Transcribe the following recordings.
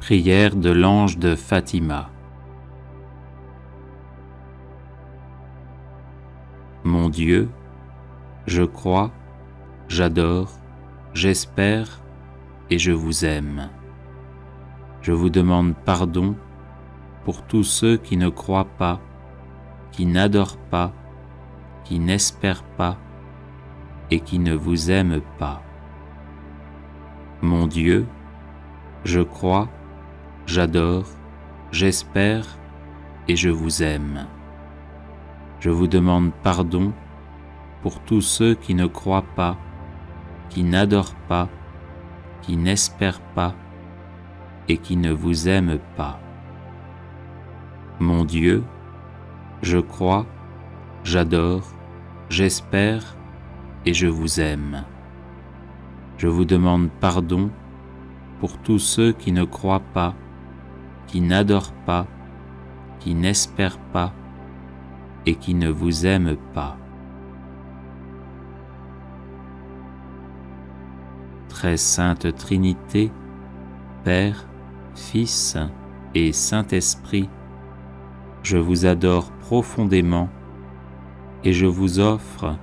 Prière de l'ange de Fatima. Mon Dieu, je crois, j'adore, j'espère et je vous aime. Je vous demande pardon pour tous ceux qui ne croient pas, qui n'adorent pas, qui n'espèrent pas et qui ne vous aiment pas. Mon Dieu, je crois, j'adore, j'espère et je vous aime. Je vous demande pardon pour tous ceux qui ne croient pas, qui n'adorent pas, qui n'espèrent pas et qui ne vous aiment pas. Mon Dieu, je crois, j'adore, j'espère et je vous aime. Je vous demande pardon pour tous ceux qui ne croient pas, qui n'adorent pas, qui n'espèrent pas et qui ne vous aiment pas. Très sainte Trinité, Père, Fils et Saint-Esprit, je vous adore profondément et je vous offre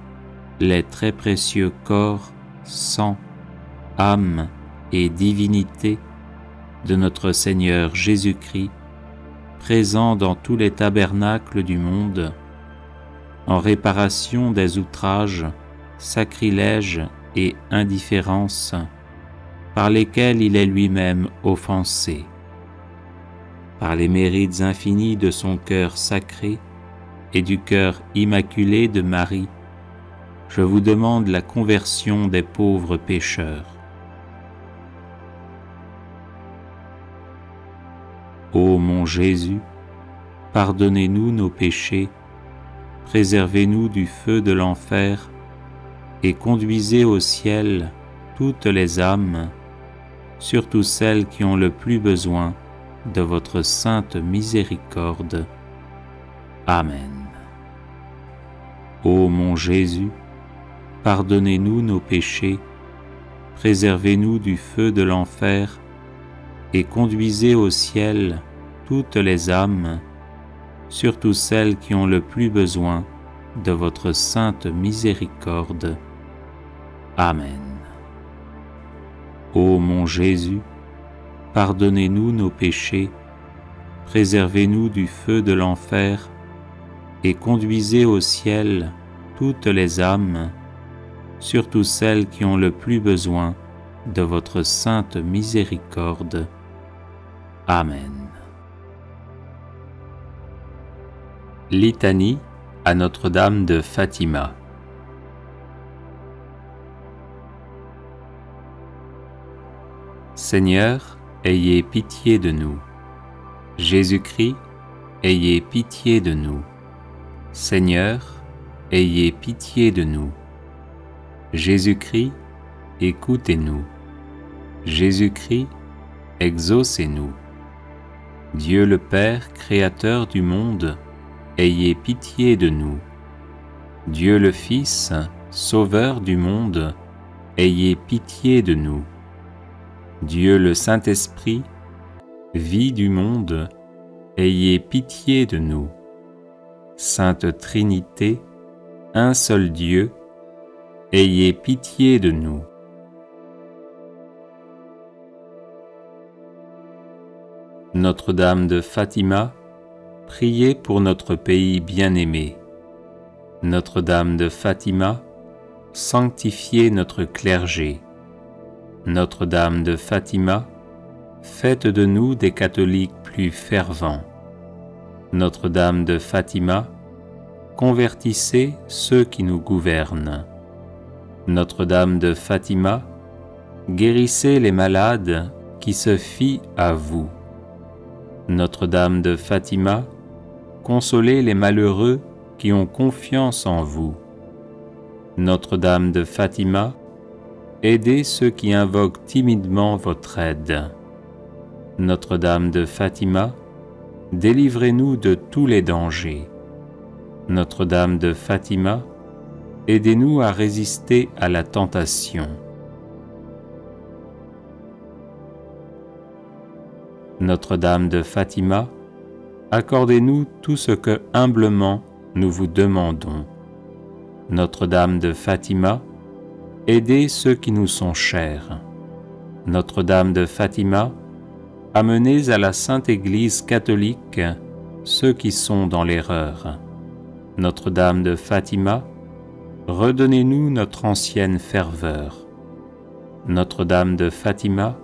les très précieux corps, sang, âme et divinité de notre Seigneur Jésus-Christ, présent dans tous les tabernacles du monde, en réparation des outrages, sacrilèges et indifférences par lesquels il est lui-même offensé. Par les mérites infinis de son cœur sacré et du cœur immaculé de Marie, je vous demande la conversion des pauvres pécheurs. Ô mon Jésus, pardonnez-nous nos péchés, préservez-nous du feu de l'enfer et conduisez au ciel toutes les âmes, surtout celles qui ont le plus besoin de votre sainte miséricorde. Amen. Ô mon Jésus, pardonnez-nous nos péchés, préservez-nous du feu de l'enfer et conduisez au ciel toutes les âmes, surtout celles qui ont le plus besoin de votre sainte miséricorde. Amen. Ô mon Jésus, pardonnez-nous nos péchés, préservez-nous du feu de l'enfer et conduisez au ciel toutes les âmes, surtout celles qui ont le plus besoin de votre sainte miséricorde. Amen. Litanie à Notre-Dame de Fatima. Seigneur, ayez pitié de nous. Jésus-Christ, ayez pitié de nous. Seigneur, ayez pitié de nous. Jésus-Christ, écoutez-nous. Jésus-Christ, exaucez-nous. Dieu le Père, Créateur du monde, ayez pitié de nous. Dieu le Fils, Sauveur du monde, ayez pitié de nous. Dieu le Saint-Esprit, vie du monde, ayez pitié de nous. Sainte Trinité, un seul Dieu, ayez pitié de nous. Notre-Dame de Fatima, priez pour notre pays bien-aimé. Notre-Dame de Fatima, sanctifiez notre clergé. Notre-Dame de Fatima, faites de nous des catholiques plus fervents. Notre-Dame de Fatima, convertissez ceux qui nous gouvernent. Notre-Dame de Fatima, guérissez les malades qui se fient à vous. Notre-Dame de Fatima, consolez les malheureux qui ont confiance en vous. Notre-Dame de Fatima, aidez ceux qui invoquent timidement votre aide. Notre-Dame de Fatima, délivrez-nous de tous les dangers. Notre-Dame de Fatima, aidez-nous à résister à la tentation. Notre-Dame de Fatima, accordez-nous tout ce que humblement nous vous demandons. Notre-Dame de Fatima, aidez ceux qui nous sont chers. Notre-Dame de Fatima, amenez à la Sainte Église catholique ceux qui sont dans l'erreur. Notre-Dame de Fatima, redonnez-nous notre ancienne ferveur. Notre-Dame de Fatima,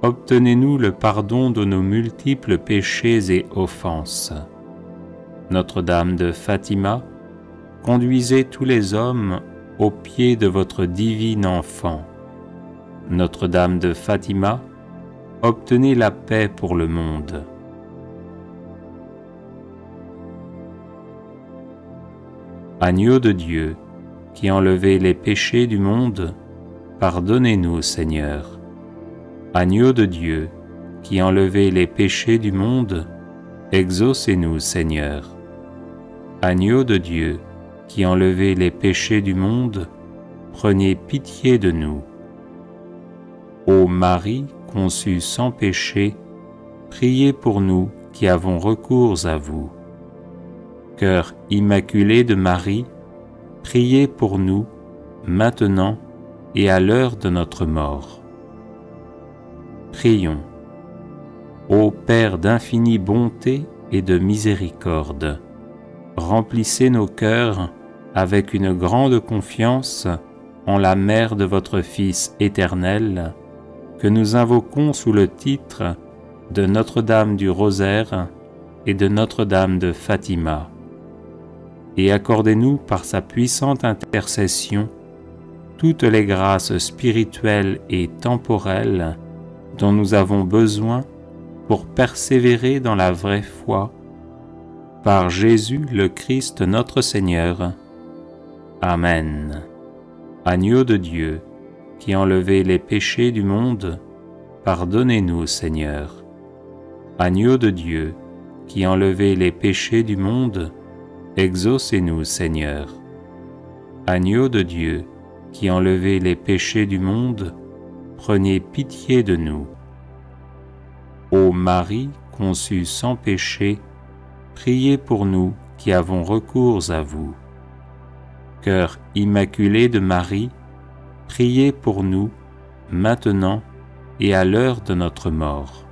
obtenez-nous le pardon de nos multiples péchés et offenses. Notre-Dame de Fatima, conduisez tous les hommes au pied de votre divine enfant. Notre-Dame de Fatima, obtenez la paix pour le monde. Agneau de Dieu, qui enlevez les péchés du monde, pardonnez-nous, Seigneur. Agneau de Dieu, qui enlevez les péchés du monde, exaucez-nous, Seigneur. Agneau de Dieu, qui enlevez les péchés du monde, prenez pitié de nous. Ô Marie, conçue sans péché, priez pour nous qui avons recours à vous. Cœur immaculé de Marie, priez pour nous, maintenant et à l'heure de notre mort. Prions. Ô Père d'infinie bonté et de miséricorde, remplissez nos cœurs avec une grande confiance en la mère de votre Fils éternel, que nous invoquons sous le titre de Notre-Dame du Rosaire et de Notre-Dame de Fatima. Et accordez-nous par sa puissante intercession toutes les grâces spirituelles et temporelles dont nous avons besoin pour persévérer dans la vraie foi, par Jésus le Christ notre Seigneur. Amen. Agneau de Dieu, qui enlevez les péchés du monde, pardonnez-nous, Seigneur. Agneau de Dieu, qui enlevez les péchés du monde, exaucez-nous, Seigneur. Agneau de Dieu, qui enlevez les péchés du monde, prenez pitié de nous. Ô Marie, conçue sans péché, priez pour nous qui avons recours à vous. Cœur immaculé de Marie, priez pour nous, maintenant et à l'heure de notre mort.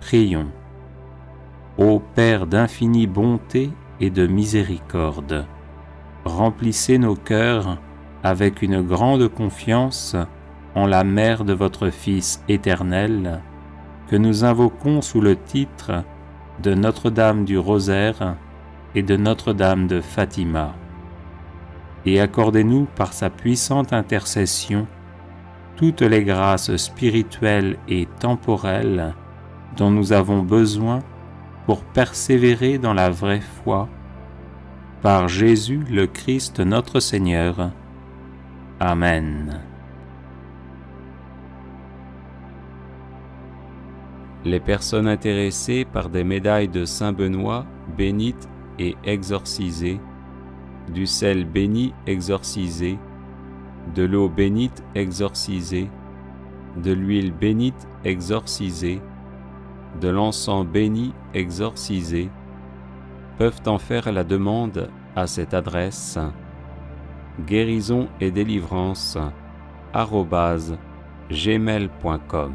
Prions. Ô Père d'infinie bonté et de miséricorde, remplissez nos cœurs avec une grande confiance en la mère de votre Fils éternel, que nous invoquons sous le titre de Notre-Dame du Rosaire et de Notre-Dame de Fatima. Et accordez-nous par sa puissante intercession toutes les grâces spirituelles et temporelles dont nous avons besoin pour persévérer dans la vraie foi, par Jésus le Christ notre Seigneur. Amen. Les personnes intéressées par des médailles de Saint Benoît bénites et exorcisées, du sel béni exorcisé, de l'eau bénite exorcisée, de l'huile bénite exorcisée, de l'encens béni exorcisé, peuvent en faire la demande à cette adresse: guérison et délivrance @gmail.com.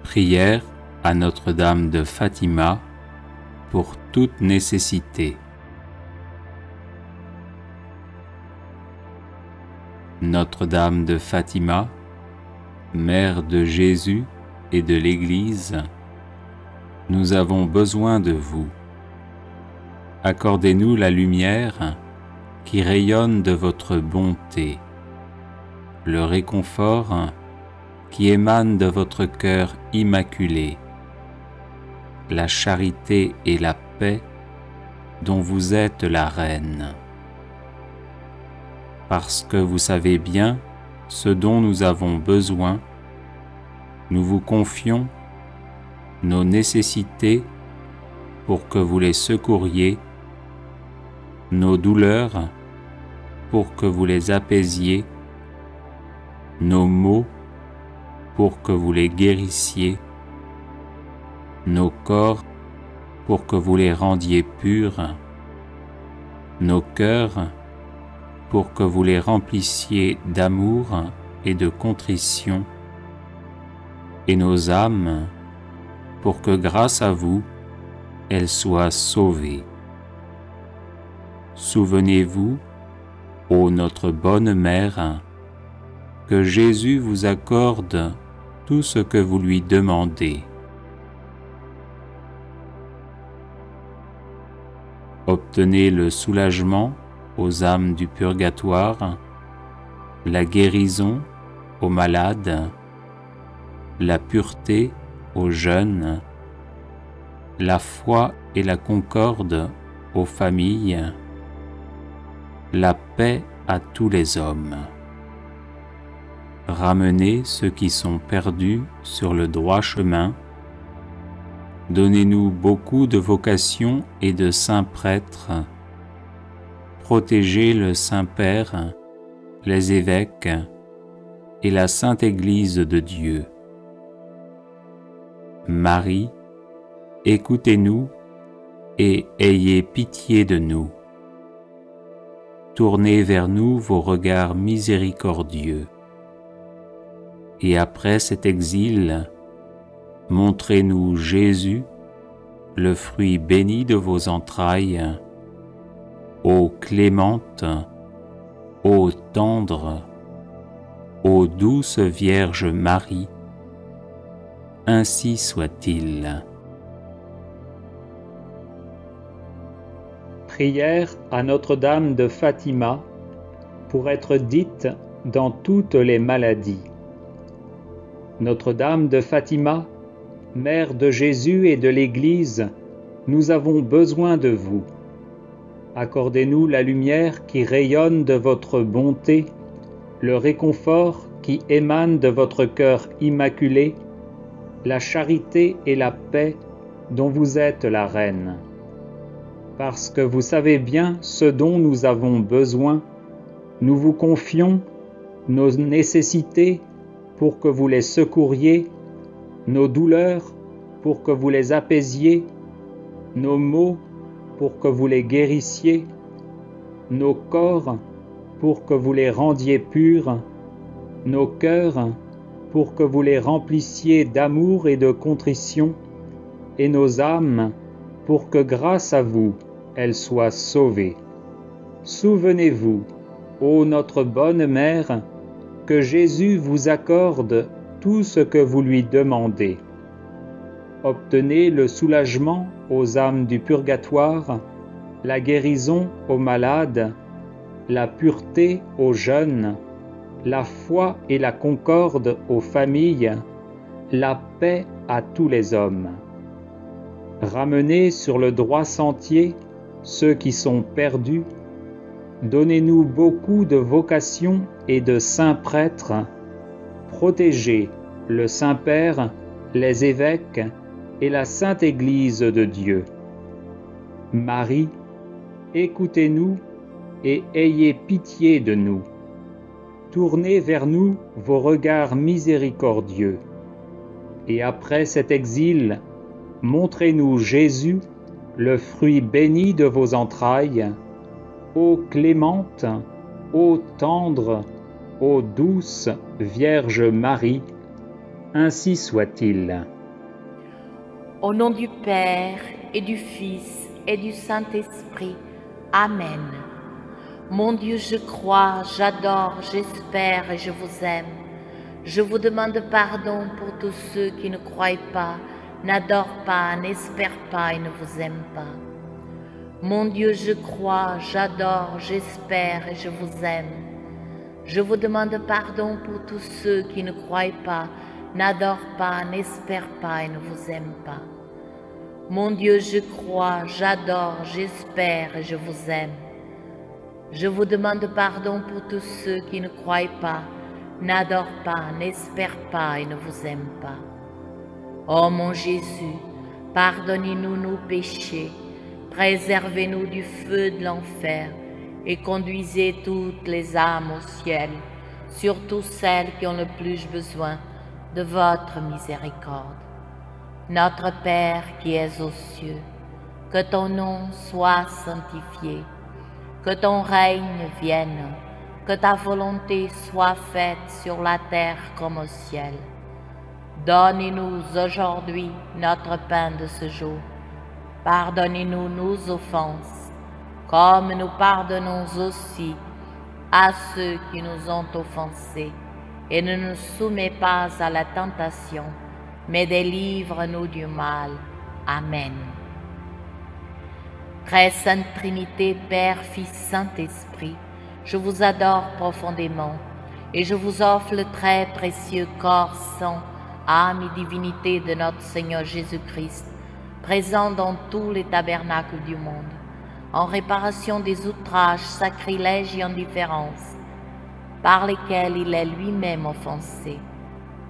Prière à Notre-Dame de Fatima pour toute nécessité. Notre-Dame de Fatima, Mère de Jésus et de l'Église, nous avons besoin de vous. Accordez-nous la lumière qui rayonne de votre bonté, le réconfort qui émane de votre cœur immaculé, la charité et la paix dont vous êtes la reine. Parce que vous savez bien ce dont nous avons besoin, nous vous confions nos nécessités pour que vous les secouriez, nos douleurs pour que vous les apaisiez nos maux pour que vous les guérissiez, nos corps pour que vous les rendiez purs, nos cœurs pour que vous les remplissiez d'amour et de contrition, et nos âmes pour que grâce à vous, elles soient sauvées. Souvenez-vous, ô notre bonne Mère, que Jésus vous accorde tout ce que vous lui demandez. Obtenez le soulagement aux âmes du purgatoire, la guérison aux malades, la pureté aux jeunes, la foi et la concorde aux familles, la paix à tous les hommes. Ramenez ceux qui sont perdus sur le droit chemin. Donnez-nous beaucoup de vocations et de saints prêtres. Protégez le Saint-Père, les évêques et la Sainte Église de Dieu. Marie, écoutez-nous et ayez pitié de nous. Tournez vers nous vos regards miséricordieux. Et après cet exil, montrez-nous Jésus, le fruit béni de vos entrailles, ô clémente, ô tendre, ô douce Vierge Marie, ainsi soit-il. Prière à Notre-Dame de Fatima pour être dite dans toutes les maladies. Notre-Dame de Fatima, Mère de Jésus et de l'Église, nous avons besoin de vous. Accordez-nous la lumière qui rayonne de votre bonté, le réconfort qui émane de votre cœur immaculé, la charité et la paix dont vous êtes la Reine. Parce que vous savez bien ce dont nous avons besoin, nous vous confions nos nécessités pour que vous les secouriez, nos douleurs pour que vous les apaisiez, nos maux pour que vous les guérissiez, nos corps pour que vous les rendiez purs, nos cœurs pour que vous les remplissiez d'amour et de contrition, et nos âmes pour que grâce à vous, elles soient sauvées. Souvenez-vous, ô notre bonne Mère, que Jésus vous accorde tout ce que vous lui demandez. Obtenez le soulagement aux âmes du purgatoire, la guérison aux malades, la pureté aux jeunes, la foi et la concorde aux familles, la paix à tous les hommes. Ramenez sur le droit sentier ceux qui sont perdus. Donnez-nous beaucoup de vocations et de saints prêtres. Protégez le Saint-Père, les évêques et la Sainte Église de Dieu. Marie, écoutez-nous et ayez pitié de nous. Tournez vers nous vos regards miséricordieux. Et après cet exil, montrez-nous Jésus, le fruit béni de vos entrailles, ô clémente, ô tendre, ô douce Vierge Marie, ainsi soit-il. Au nom du Père et du Fils et du Saint-Esprit. Amen. Mon Dieu, je crois, j'adore, j'espère et je vous aime. Je vous demande pardon pour tous ceux qui ne croient pas, n'adorent pas, n'espèrent pas et ne vous aiment pas. Mon Dieu, je crois, j'adore, j'espère et je vous aime. Je vous demande pardon pour tous ceux qui ne croient pas, n'adorent pas, n'espèrent pas et ne vous aiment pas. Mon Dieu, je crois, j'adore, j'espère et je vous aime. Je vous demande pardon pour tous ceux qui ne croient pas, n'adorent pas, n'espèrent pas et ne vous aiment pas. Ô mon Jésus, pardonnez-nous nos péchés, préservez-nous du feu de l'enfer et conduisez toutes les âmes au ciel, surtout celles qui ont le plus besoin de votre miséricorde. Notre Père qui es aux cieux, que ton nom soit sanctifié, que ton règne vienne, que ta volonté soit faite sur la terre comme au ciel. Donne-nous aujourd'hui notre pain de ce jour. Pardonnez-nous nos offenses, comme nous pardonnons aussi à ceux qui nous ont offensés. Et ne nous soumets pas à la tentation, mais délivre-nous du mal. Amen. Très Sainte Trinité, Père, Fils, Saint-Esprit, je vous adore profondément et je vous offre le très précieux corps, sang, âme et divinité de notre Seigneur Jésus-Christ, présent dans tous les tabernacles du monde, en réparation des outrages, sacrilèges et indifférences, par lesquels il est lui-même offensé,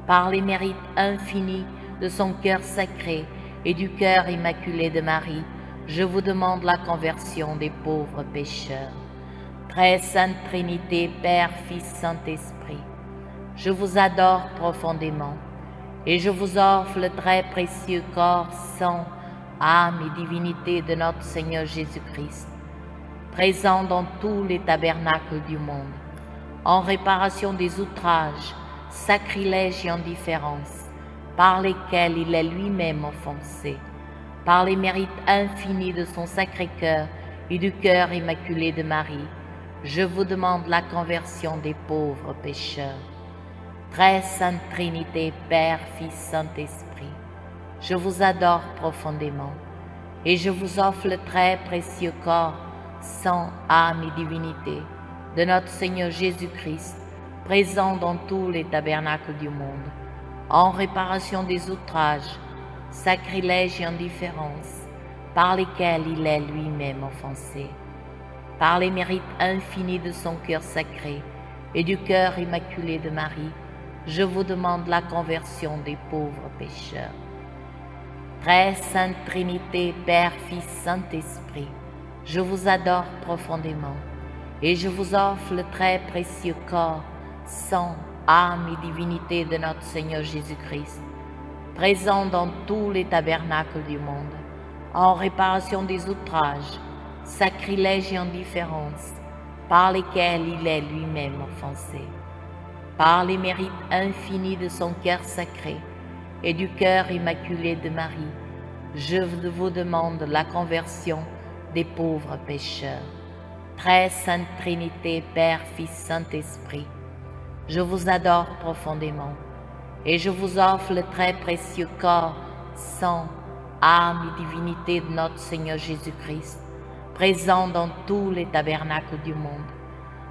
par les mérites infinis de son cœur sacré et du cœur immaculé de Marie, je vous demande la conversion des pauvres pécheurs. Très Sainte Trinité, Père, Fils, Saint-Esprit, je vous adore profondément et je vous offre le très précieux corps, sang, âme et divinité de notre Seigneur Jésus-Christ, présent dans tous les tabernacles du monde, en réparation des outrages, sacrilèges et indifférences, par lesquels il est lui-même offensé, par les mérites infinis de son Sacré-Cœur et du cœur immaculé de Marie, je vous demande la conversion des pauvres pécheurs. Très Sainte Trinité, Père, Fils, Saint-Esprit, je vous adore profondément et je vous offre le très précieux corps, sang, âme et divinité de notre Seigneur Jésus-Christ, présent dans tous les tabernacles du monde, en réparation des outrages, sacrilèges et indifférences, par lesquels il est lui-même offensé, par les mérites infinis de son cœur sacré et du cœur immaculé de Marie, je vous demande la conversion des pauvres pécheurs. Très Sainte Trinité, Père, Fils, Saint-Esprit, je vous adore profondément et je vous offre le très précieux corps, sang, âme et divinité de notre Seigneur Jésus-Christ, présent dans tous les tabernacles du monde, en réparation des outrages, sacrilèges et indifférences, par lesquels il est lui-même offensé, par les mérites infinis de son cœur sacré et du cœur immaculé de Marie, je vous demande la conversion des pauvres pécheurs. Très Sainte Trinité, Père, Fils, Saint-Esprit, je vous adore profondément et je vous offre le très précieux corps, sang, âme et divinité de notre Seigneur Jésus-Christ, présent dans tous les tabernacles du monde,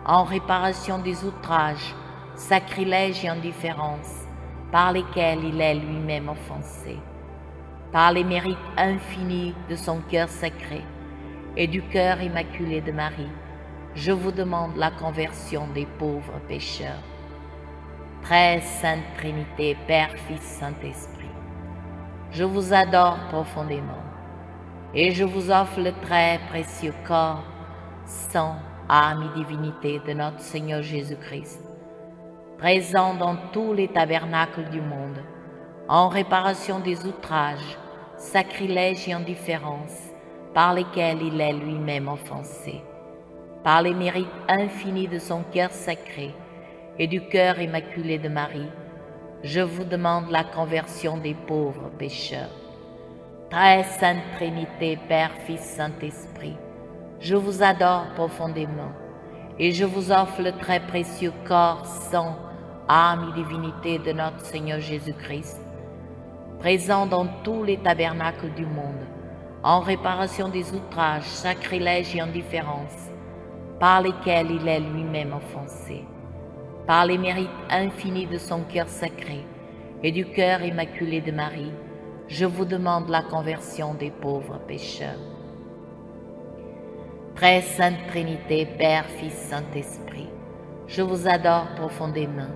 en réparation des outrages, sacrilèges et indifférences, par lesquels il est lui-même offensé, par les mérites infinis de son cœur sacré et du cœur immaculé de Marie, je vous demande la conversion des pauvres pécheurs. Très Sainte Trinité, Père, Fils, Saint-Esprit, je vous adore profondément et je vous offre le très précieux corps, sang, âme et divinité de notre Seigneur Jésus-Christ, présent dans tous les tabernacles du monde, en réparation des outrages, sacrilèges et indifférences, par lesquels il est lui-même offensé, par les mérites infinis de son cœur sacré et du cœur immaculé de Marie, je vous demande la conversion des pauvres pécheurs. Très Sainte Trinité, Père, Fils, Saint-Esprit, je vous adore profondément et je vous offre le très précieux corps, sang, âme et divinité de notre Seigneur Jésus-Christ, présent dans tous les tabernacles du monde, en réparation des outrages, sacrilèges et indifférences, par lesquels il est lui-même offensé, par les mérites infinis de son cœur sacré et du cœur immaculé de Marie, je vous demande la conversion des pauvres pécheurs. Très Sainte Trinité, Père, Fils, Saint-Esprit, je vous adore profondément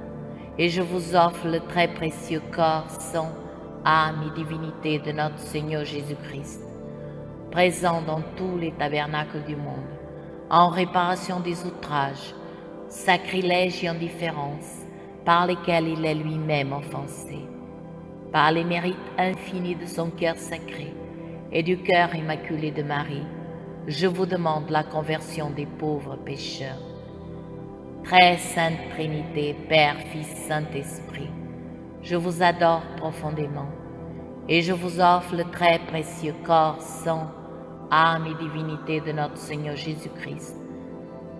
et je vous offre le très précieux corps, sang, âme et divinité de notre Seigneur Jésus-Christ, présent dans tous les tabernacles du monde, en réparation des outrages, sacrilège et indifférence, par lesquels il est lui-même offensé. Par les mérites infinis de son cœur sacré et du cœur immaculé de Marie, je vous demande la conversion des pauvres pécheurs. Très sainte Trinité, Père, Fils, Saint-Esprit, je vous adore profondément et je vous offre le très précieux corps, sang, âme et divinité de notre Seigneur Jésus-Christ,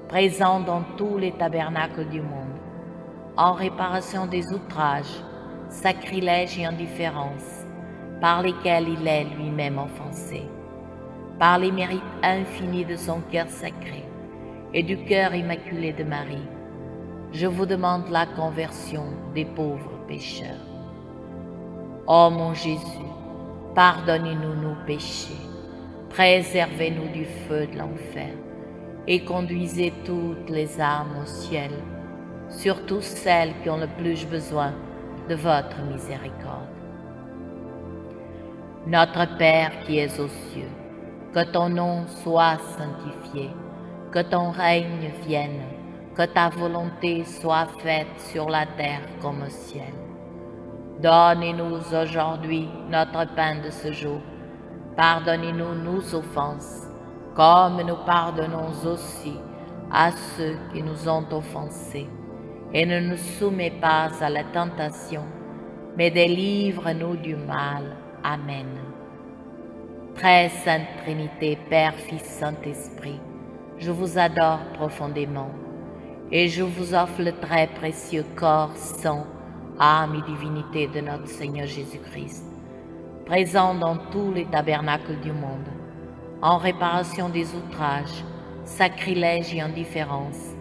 présent dans tous les tabernacles du monde, en réparation des outrages, sacrilèges et indifférences par lesquels il est lui-même offensé. Par les mérites infinis de son cœur sacré et du cœur immaculé de Marie, je vous demande la conversion des pauvres pécheurs. Ô mon Jésus, pardonnez-nous nos péchés, préservez-nous du feu de l'enfer et conduisez toutes les âmes au ciel, surtout celles qui ont le plus besoin de votre miséricorde. Notre Père qui es aux cieux, que ton nom soit sanctifié, que ton règne vienne, que ta volonté soit faite sur la terre comme au ciel. Donnez-nous aujourd'hui notre pain de ce jour. Pardonnez-nous nos offenses, comme nous pardonnons aussi à ceux qui nous ont offensés. Et ne nous soumets pas à la tentation, mais délivre-nous du mal. Amen. Très sainte Trinité, Père, Fils, Saint-Esprit, je vous adore profondément et je vous offre le très précieux corps, sang, âme et divinité de notre Seigneur Jésus-Christ, présent dans tous les tabernacles du monde, en réparation des outrages, sacrilèges et indifférences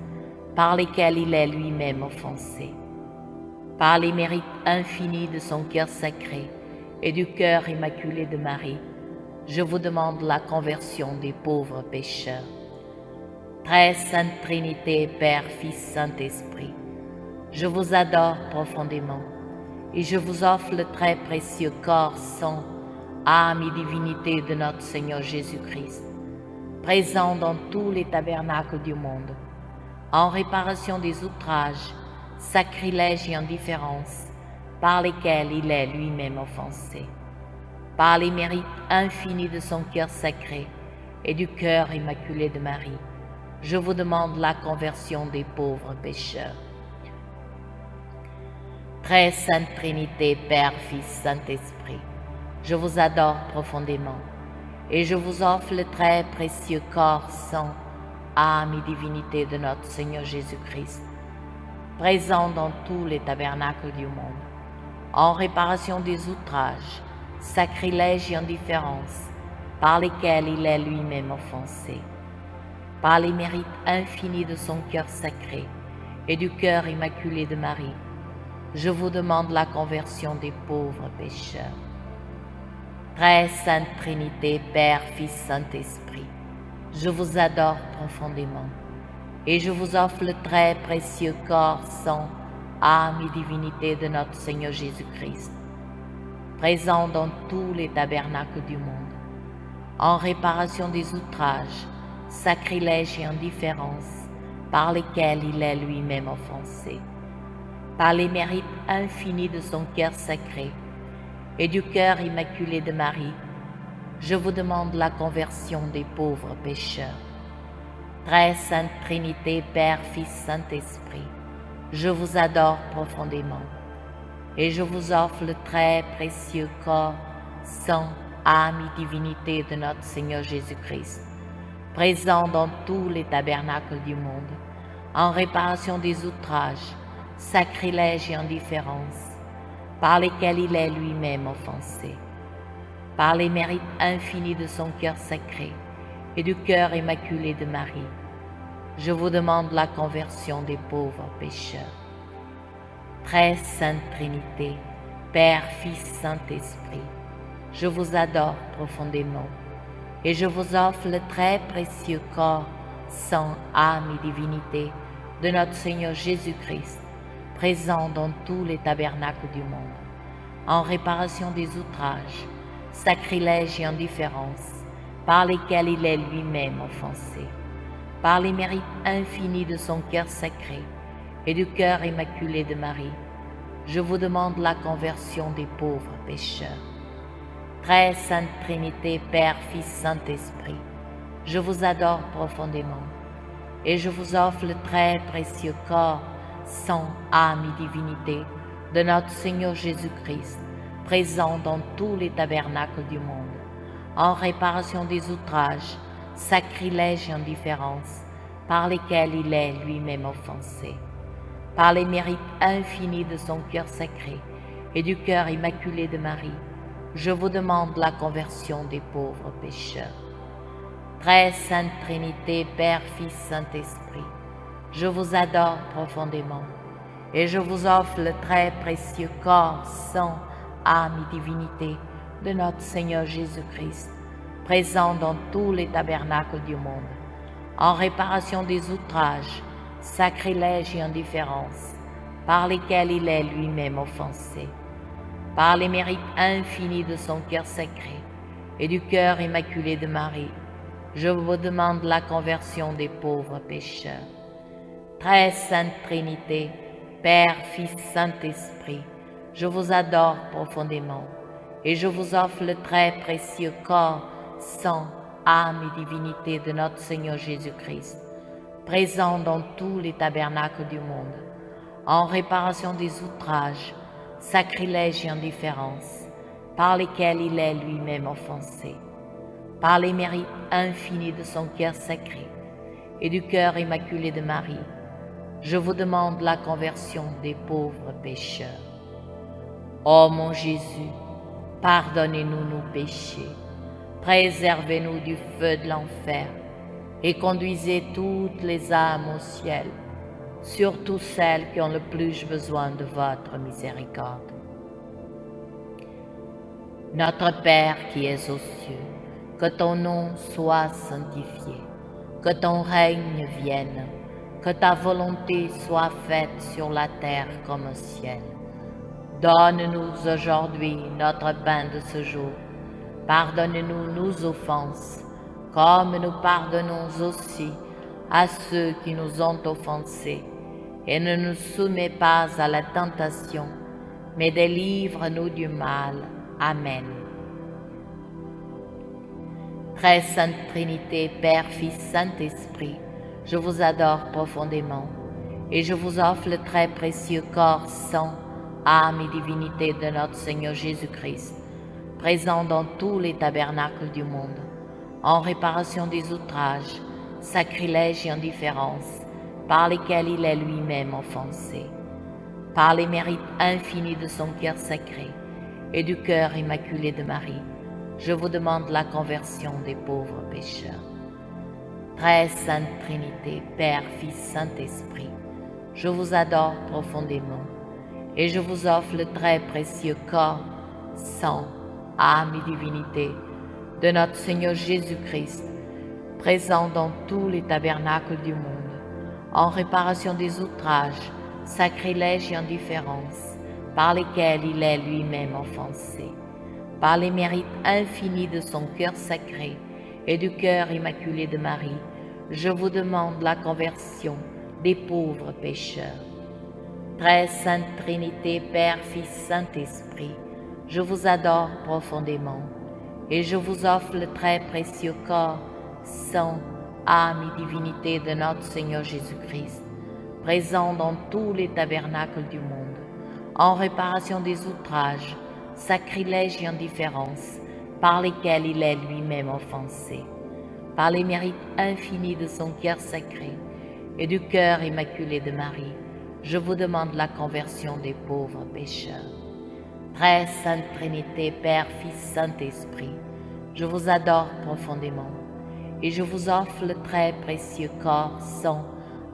par lesquels il est lui-même offensé. Par les mérites infinis de son cœur sacré et du cœur immaculé de Marie, je vous demande la conversion des pauvres pécheurs. Très sainte Trinité, Père, Fils, Saint-Esprit, je vous adore profondément et je vous offre le très précieux corps, sang, âme et divinité de notre Seigneur Jésus-Christ, présent dans tous les tabernacles du monde, en réparation des outrages, sacrilèges et indifférences par lesquels il est lui-même offensé. Par les mérites infinis de son cœur sacré et du cœur immaculé de Marie, je vous demande la conversion des pauvres pécheurs. Très sainte Trinité, Père, Fils, Saint-Esprit, je vous adore profondément et je vous offre le très précieux corps, sang, âme et divinité de notre Seigneur Jésus-Christ, présent dans tous les tabernacles du monde, en réparation des outrages, sacrilèges et indifférences par lesquels il est lui-même offensé. Par les mérites infinis de son cœur sacré et du cœur immaculé de Marie, je vous demande la conversion des pauvres pécheurs. Très sainte Trinité, Père, Fils, Saint-Esprit, je vous adore profondément et je vous offre le très précieux corps, sang, âme et divinité de notre Seigneur Jésus-Christ, présent dans tous les tabernacles du monde, en réparation des outrages, sacrilèges et indifférences par lesquels il est lui-même offensé. Par les mérites infinis de son cœur sacré et du cœur immaculé de Marie, je vous demande la conversion des pauvres pécheurs. Très sainte Trinité, Père, Fils, Saint-Esprit, je vous adore profondément et je vous offre le très précieux corps, sang, âme et divinité de notre Seigneur Jésus-Christ, présent dans tous les tabernacles du monde, en réparation des outrages, sacrilèges et indifférences par lesquels il est lui-même offensé. Par les mérites infinis de son cœur sacré et du cœur immaculé de Marie, je vous demande la conversion des pauvres pécheurs. Très sainte Trinité, Père, Fils, Saint-Esprit, je vous adore profondément et je vous offre le très précieux corps, sang, âme et divinité de notre Seigneur Jésus-Christ, présent dans tous les tabernacles du monde, en réparation des outrages, sacrilèges et indifférences par lesquels il est lui-même offensé. par les mérites infinis de son cœur sacré et du cœur immaculé de Marie, je vous demande la conversion des pauvres pécheurs. Très Sainte Trinité, Père, Fils, Saint-Esprit, je vous adore profondément et je vous offre le très précieux corps, sang, âme et divinité de notre Seigneur Jésus-Christ, présent dans tous les tabernacles du monde, en réparation des outrages, sacrilèges et indifférences par lesquels il est lui-même offensé. Par les mérites infinis de son cœur sacré et du cœur immaculé de Marie, je vous demande la conversion des pauvres pécheurs. Très Sainte Trinité, Père, Fils, Saint-Esprit, je vous adore profondément et je vous offre le très précieux corps, sang, âme et divinité de notre Seigneur Jésus-Christ, présent dans tous les tabernacles du monde, en réparation des outrages, sacrilèges et indifférences par lesquels il est lui-même offensé. Par les mérites infinis de son cœur sacré et du cœur immaculé de Marie, je vous demande la conversion des pauvres pécheurs. Très Sainte Trinité, Père, Fils, Saint-Esprit, je vous adore profondément et je vous offre le très précieux corps, sang, âme et divinité de notre Seigneur Jésus-Christ, présent dans tous les tabernacles du monde, en réparation des outrages, sacrilèges et indifférences par lesquels il est lui-même offensé. Par les mérites infinis de son cœur sacré et du cœur immaculé de Marie, je vous demande la conversion des pauvres pécheurs. Ô mon Jésus, pardonnez-nous nos péchés, préservez-nous du feu de l'enfer et conduisez toutes les âmes au ciel, surtout celles qui ont le plus besoin de votre miséricorde. Notre Père qui es aux cieux, que ton nom soit sanctifié, que ton règne vienne, que ta volonté soit faite sur la terre comme au ciel. Donne-nous aujourd'hui notre pain de ce jour. Pardonne-nous nos offenses, comme nous pardonnons aussi à ceux qui nous ont offensés. Et ne nous soumets pas à la tentation, mais délivre-nous du mal. Amen. Très Sainte Trinité, Père, Fils, Saint-Esprit, je vous adore profondément et je vous offre le très précieux corps, sang, âme et divinité de notre Seigneur Jésus-Christ, présent dans tous les tabernacles du monde, en réparation des outrages, sacrilèges et indifférences par lesquels il est lui-même offensé. Par les mérites infinis de son cœur sacré et du cœur immaculé de Marie, je vous demande la conversion des pauvres pécheurs. Très Sainte Trinité, Père, Fils, Saint-Esprit, je vous adore profondément et je vous offre le très précieux corps, sang, âme et divinité de notre Seigneur Jésus-Christ, présent dans tous les tabernacles du monde, en réparation des outrages, sacrilèges et indifférences par lesquels il est lui-même offensé. Par les mérites infinis de son cœur sacré et du cœur immaculé de Marie, je vous demande la conversion des pauvres pécheurs. Très Sainte Trinité, Père, Fils, Saint-Esprit, je vous adore profondément et je vous offre le très précieux corps, sang, âme et divinité de notre Seigneur Jésus-Christ, présent dans tous les tabernacles du monde, en réparation des outrages, sacrilèges et indifférences par lesquels il est lui-même offensé. Par les mérites infinis de son cœur sacré et du cœur immaculé de Marie, je vous demande la conversion des pauvres pécheurs. Très Sainte Trinité, Père, Fils, Saint-Esprit, je vous adore profondément et je vous offre le très précieux corps, sang,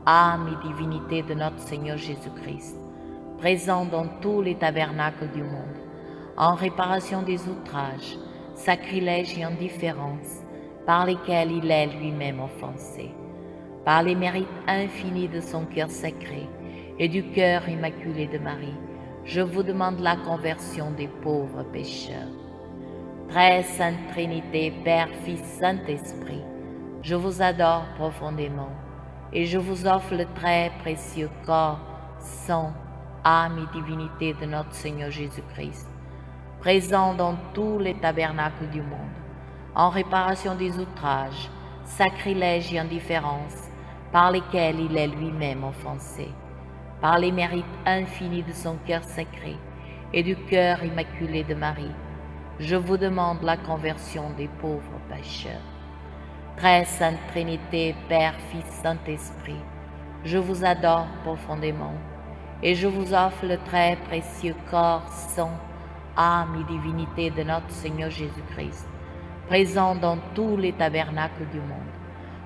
âme et divinité de notre Seigneur Jésus-Christ, présent dans tous les tabernacles du monde, en réparation des outrages, sacrilèges et indifférences par lesquels il est lui-même offensé. Par les mérites infinis de son cœur sacré et du cœur immaculé de Marie, je vous demande la conversion des pauvres pécheurs. Très Sainte Trinité, Père, Fils, Saint-Esprit, je vous adore profondément et je vous offre le très précieux corps, sang, âme et divinité de notre Seigneur Jésus-Christ, présent dans tous les tabernacles du monde, en réparation des outrages, sacrilèges et indifférences par lesquels il est lui-même offensé, par les mérites infinis de son cœur sacré et du cœur immaculé de Marie. Je vous demande la conversion des pauvres pécheurs. Très Sainte Trinité, Père, Fils, Saint-Esprit, je vous adore profondément et je vous offre le très précieux corps, sang, âme et divinité de notre Seigneur Jésus-Christ, présent dans tous les tabernacles du monde,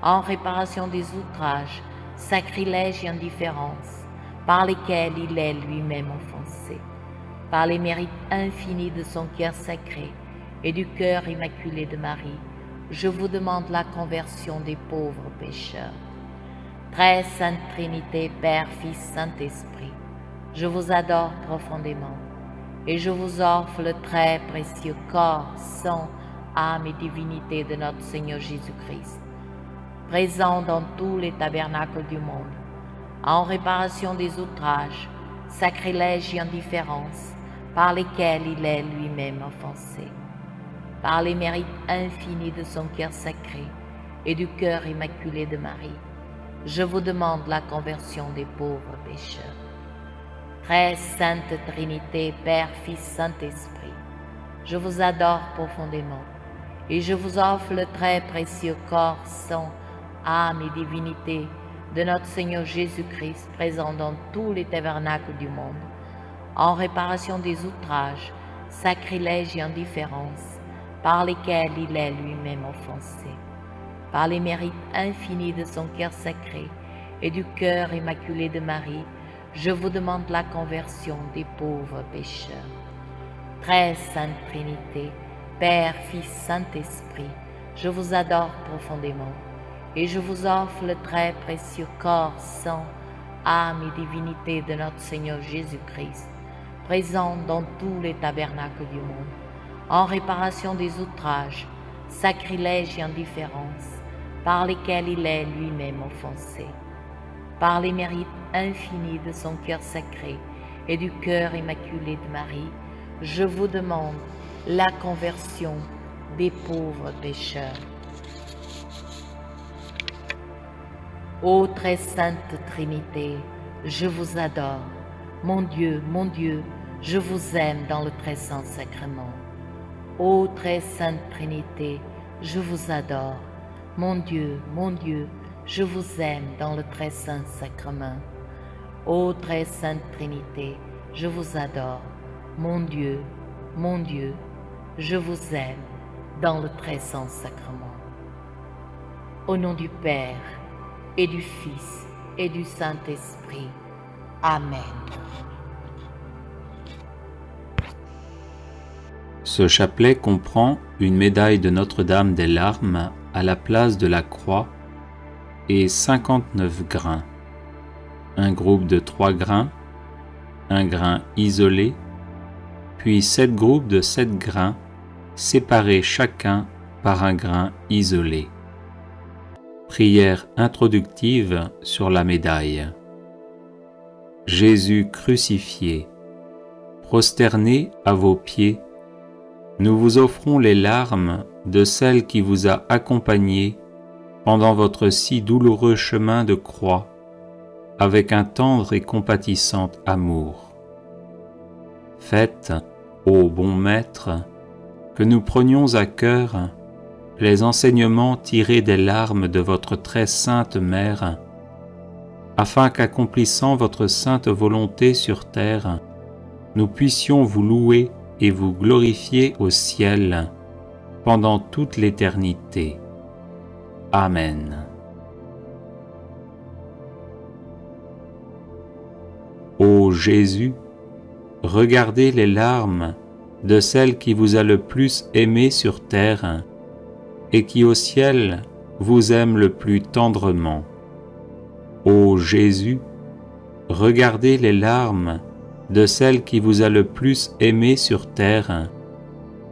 en réparation des outrages, sacrilèges et indifférences par lesquels il est lui-même offensé, par les mérites infinis de son cœur sacré et du cœur immaculé de Marie. Je vous demande la conversion des pauvres pécheurs. Très Sainte Trinité, Père, Fils, Saint-Esprit, je vous adore profondément et je vous offre le très précieux corps, sang, âme et divinité de notre Seigneur Jésus-Christ, présent dans tous les tabernacles du monde, en réparation des outrages, sacrilèges et indifférences par lesquels il est lui-même offensé, par les mérites infinis de son cœur sacré et du cœur immaculé de Marie. Je vous demande la conversion des pauvres pécheurs. Très Sainte Trinité, Père, Fils, Saint-Esprit, je vous adore profondément et je vous offre le très précieux corps, sang, âme et divinité de notre Seigneur Jésus-Christ, présent dans tous les tabernacles du monde, en réparation des outrages, sacrilèges et indifférences par lesquels il est lui-même offensé, par les mérites infinis de son cœur sacré et du cœur immaculé de Marie. Je vous demande la conversion des pauvres pécheurs. Très Sainte Trinité, Père, Fils, Saint-Esprit, je vous adore profondément et je vous offre le très précieux corps, sang, âme et divinité de notre Seigneur Jésus-Christ, présent dans tous les tabernacles du monde, en réparation des outrages, sacrilèges et indifférences par lesquels il est lui-même offensé, par les mérites infinis de son cœur sacré et du cœur immaculé de Marie. Je vous demande la conversion des pauvres pécheurs. Ô très Sainte Trinité, je vous adore. Mon Dieu, je vous aime dans le très saint sacrement. Ô très Sainte Trinité, je vous adore. Mon Dieu, je vous aime dans le très saint sacrement. Ô très Sainte Trinité, je vous adore. Mon Dieu, je vous aime dans le très saint sacrement. Au nom du Père, et du Fils, et du Saint-Esprit. Amen. Ce chapelet comprend une médaille de Notre-Dame des Larmes à la place de la croix et 59 grains. Un groupe de 3 grains, un grain isolé, puis 7 groupes de 7 grains séparés chacun par un grain isolé. Prière introductive sur la médaille. Jésus crucifié, prosterné à vos pieds, nous vous offrons les larmes de celle qui vous a accompagné pendant votre si douloureux chemin de croix, avec un tendre et compatissant amour. Faites, ô bon Maître, que nous prenions à cœur les enseignements tirés des larmes de votre très sainte Mère, afin qu'accomplissant votre sainte volonté sur terre, nous puissions vous louer et vous glorifier au ciel pendant toute l'éternité. Amen. Ô Jésus, regardez les larmes de celle qui vous a le plus aimé sur terre et qui au ciel vous aime le plus tendrement. Ô Jésus, regardez les larmes de celle qui vous a le plus aimé sur terre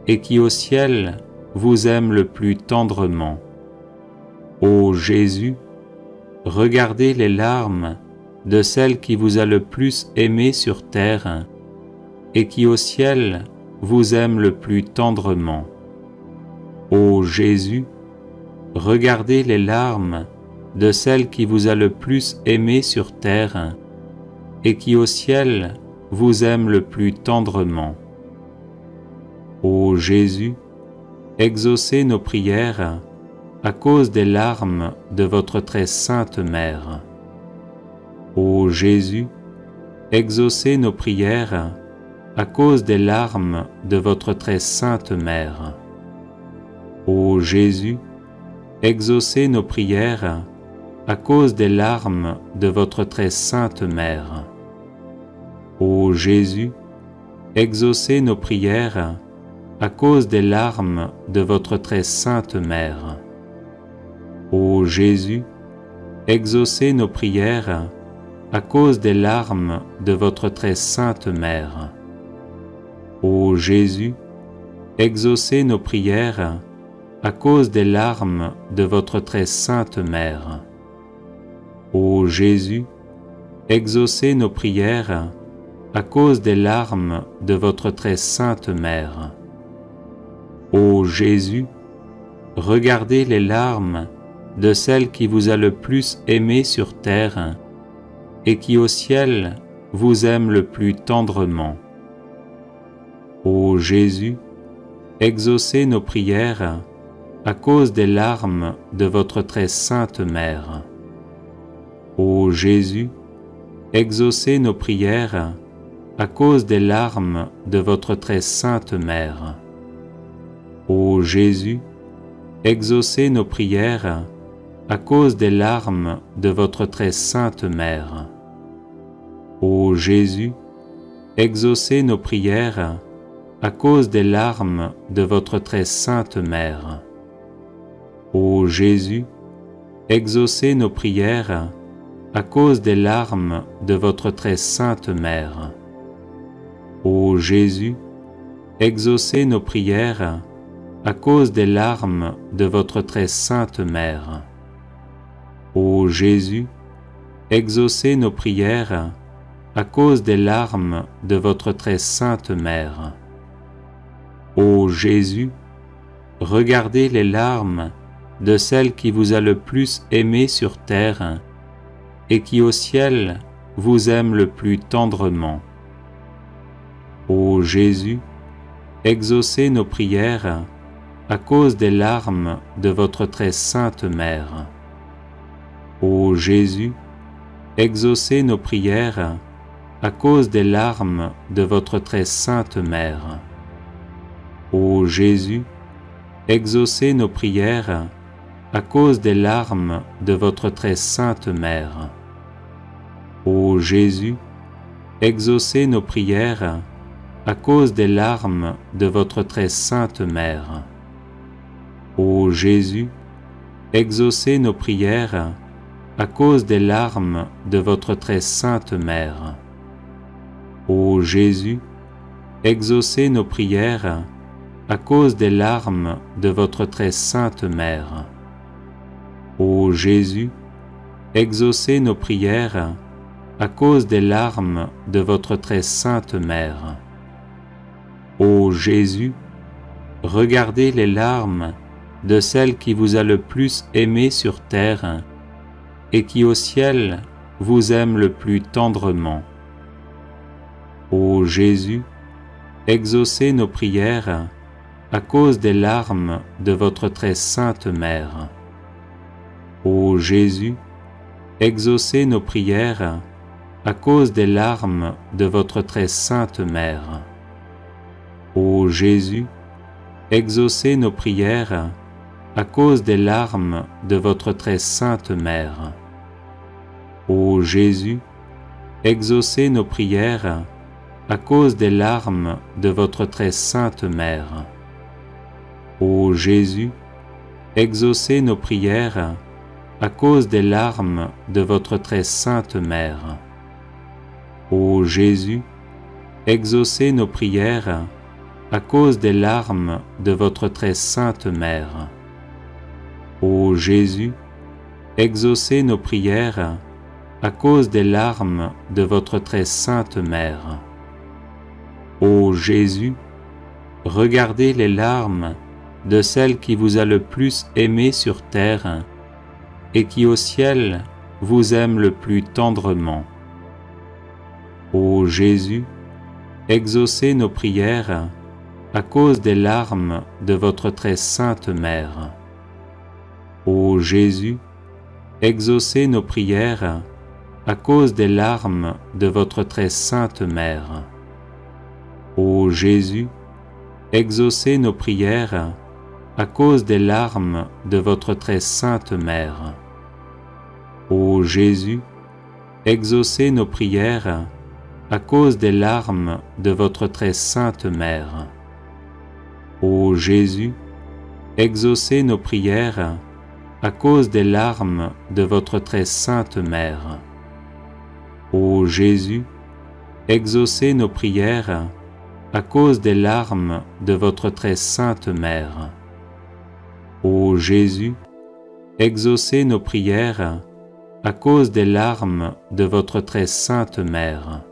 et qui au ciel vous aime le plus tendrement. Ô Jésus, regardez les larmes de celle qui vous a le plus aimé sur terre et qui au ciel vous aime le plus tendrement. Ô Jésus, regardez les larmes de celle qui vous a le plus aimé sur terre et qui au ciel vous aime le plus tendrement. Ô Jésus, exaucez nos prières à cause des larmes de votre très sainte Mère. Ô Jésus, exaucez nos prières à cause des larmes de votre très sainte Mère. Ô Jésus, exaucez nos prières à cause des larmes de votre très sainte Mère. Ô Jésus, exaucez nos prières à cause des larmes de votre très sainte Mère. Ô Jésus, exaucez nos prières à cause des larmes de votre très sainte Mère. Ô Jésus, exaucez nos prières à cause des larmes de votre très sainte Mère. Ô Jésus, exaucez nos prières à cause des larmes de votre très sainte Mère. Ô Jésus, regardez les larmes de celle qui vous a le plus aimé sur terre et qui au ciel vous aime le plus tendrement. Ô Jésus, exaucez nos prières à cause des larmes de votre très sainte Mère. Ô Jésus, exaucez nos prières à cause des larmes de votre très sainte Mère. Ô Jésus, exaucez nos prières à cause des larmes de votre très sainte Mère. Ô Jésus, exaucez nos prières à cause des larmes de votre très sainte Mère. Ô Jésus, exaucez nos prières à cause des larmes de votre très sainte Mère. Ô Jésus, exaucez nos prières à cause des larmes de votre très sainte Mère. Ô Jésus, exaucez nos prières à cause des larmes de votre très sainte Mère. Ô Jésus, regardez les larmes de celle qui vous a le plus aimé sur terre et qui au ciel vous aime le plus tendrement. Ô Jésus, exaucez nos prières à cause des larmes de votre très sainte Mère. Ô Jésus, exaucez nos prières à cause des larmes de votre très sainte Mère. Ô Jésus, exaucez nos prières à cause des larmes de votre très sainte Mère. Ô Jésus, exaucez nos prières à cause des larmes de votre très sainte Mère. Ô Jésus, exaucez nos prières à cause des larmes de votre très sainte Mère. Ô Jésus, exaucez nos prières à cause des larmes de votre très sainte Mère. Ô Jésus, exaucez nos prières à cause des larmes de votre très sainte Mère. Ô Jésus, regardez les larmes de celle qui vous a le plus aimé sur terre et qui au ciel vous aime le plus tendrement. Ô Jésus, exaucez nos prières à cause des larmes de votre très sainte Mère. Ô Jésus, exaucez nos prières à cause des larmes de votre très sainte Mère. Ô Jésus, exaucez nos prières à cause des larmes de votre très sainte Mère. Ô Jésus, exaucez nos prières à cause des larmes de votre très sainte Mère. Ô Jésus, exaucez nos prières à cause des larmes de votre très sainte Mère. Ô Jésus, exaucez nos prières à cause des larmes de votre très sainte Mère. Ô Jésus, exaucez nos prières à cause des larmes de votre très sainte mère. Ô Jésus, regardez les larmes de celle qui vous a le plus aimé sur terre et qui au ciel vous aime le plus tendrement. Ô Jésus, exaucez nos prières à cause des larmes de votre très sainte mère. Ô Jésus, exaucez nos prières à cause des larmes de votre très sainte mère. Ô Jésus, exaucez nos prières à cause des larmes de votre très sainte mère. Ô Jésus, exaucez nos prières à cause des larmes de votre très sainte mère. Ô Jésus, exaucez nos prières à cause des larmes de votre très sainte mère. Ô Jésus, exaucez nos prières à cause des larmes de votre très sainte mère. Ô Jésus, exaucez nos prières à cause des larmes de votre très sainte mère.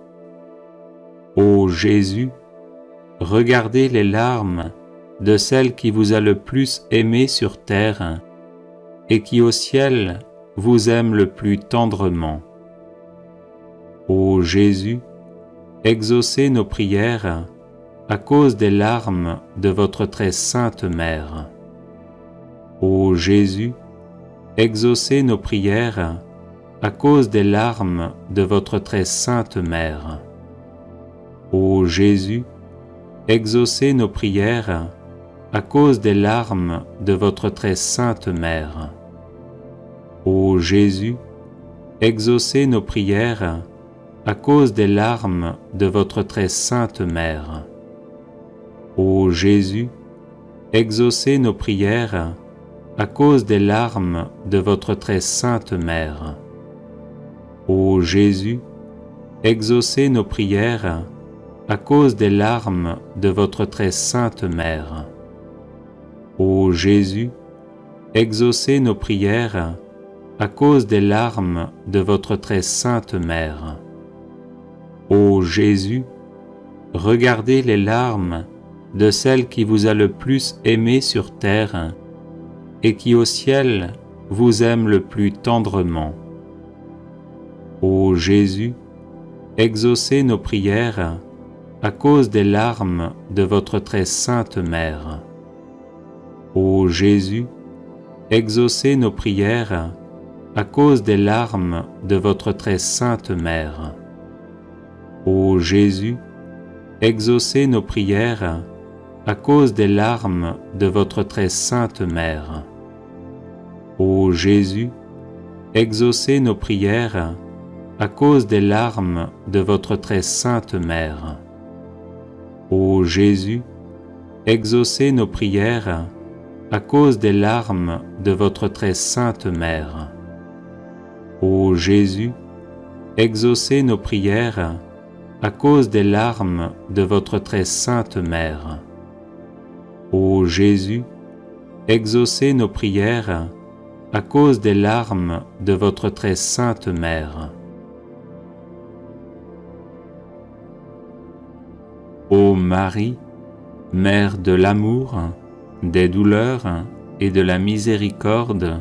Ô Jésus, regardez les larmes de celle qui vous a le plus aimé sur terre et qui au ciel vous aime le plus tendrement. Ô Jésus, exaucez nos prières à cause des larmes de votre très sainte mère. Ô Jésus, exaucez nos prières à cause des larmes de votre très sainte mère. Ô Jésus, exaucez nos prières à cause des larmes de votre très sainte mère. Ô Jésus, exaucez nos prières à cause des larmes de votre très sainte mère. Ô Jésus, exaucez nos prières à cause des larmes de votre très sainte mère. Ô Jésus, exaucez nos prières à cause des larmes de votre très sainte mère. Ô Jésus, exaucez nos prières à cause des larmes de votre très sainte mère. Ô Jésus, regardez les larmes de celle qui vous a le plus aimé sur terre et qui au ciel vous aime le plus tendrement. Ô Jésus, exaucez nos prières à cause des larmes de votre très sainte mère. Ô Jésus, exaucez nos prières à cause des larmes de votre très sainte mère. Ô Jésus, exaucez nos prières à cause des larmes de votre très sainte mère. Ô Jésus, exaucez nos prières à cause des larmes de votre très sainte mère. Ô Jésus, exaucez nos prières à cause des larmes de votre très sainte mère. Ô Jésus, exaucez nos prières à cause des larmes de votre très sainte mère. Ô Jésus, exaucez nos prières à cause des larmes de votre très sainte mère. Ô Marie, Mère de l'amour, des douleurs et de la miséricorde,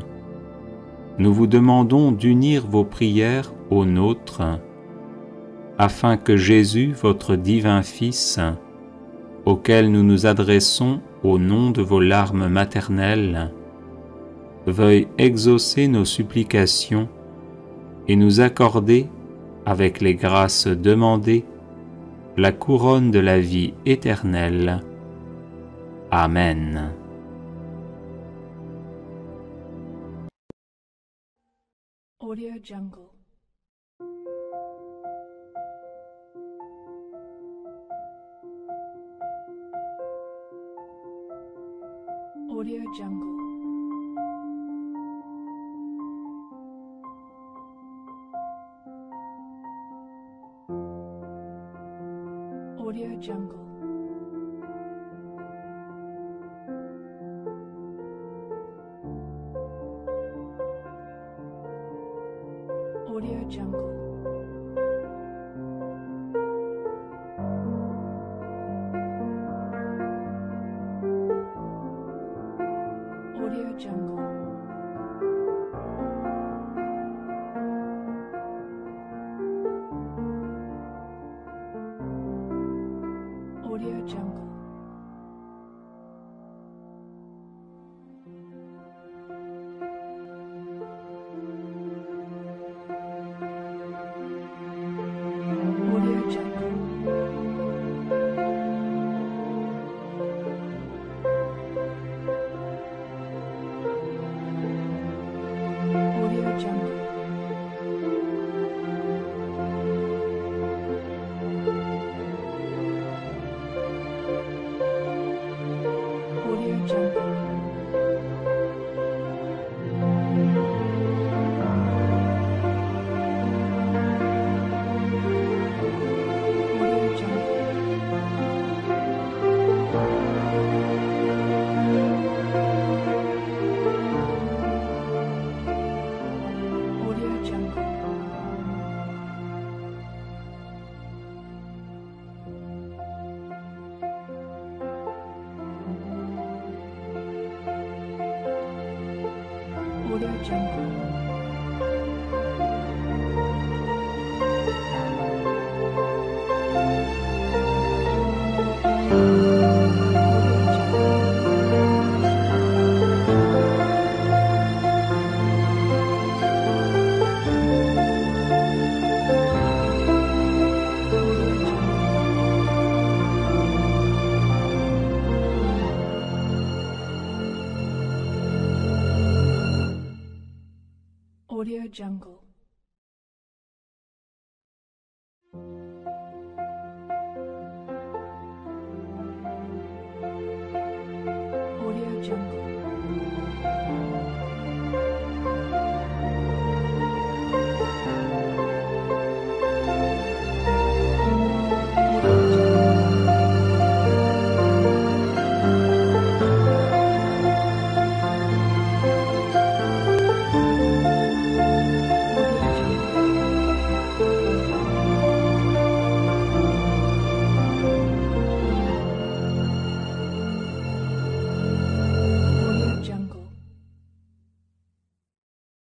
nous vous demandons d'unir vos prières aux nôtres, afin que Jésus, votre divin Fils, auquel nous nous adressons au nom de vos larmes maternelles, veuille exaucer nos supplications et nous accorder, avec les grâces demandées, la couronne de la vie éternelle. Amen. Audio Jungle. Audio Jungle. Audio Jungle. Audio Jungle. Audio Jungle. Audio Jungle. Audio Jungle. Audio Jungle. Audio Jungle. Audio Jungle. Audio Jungle. Audio Jungle.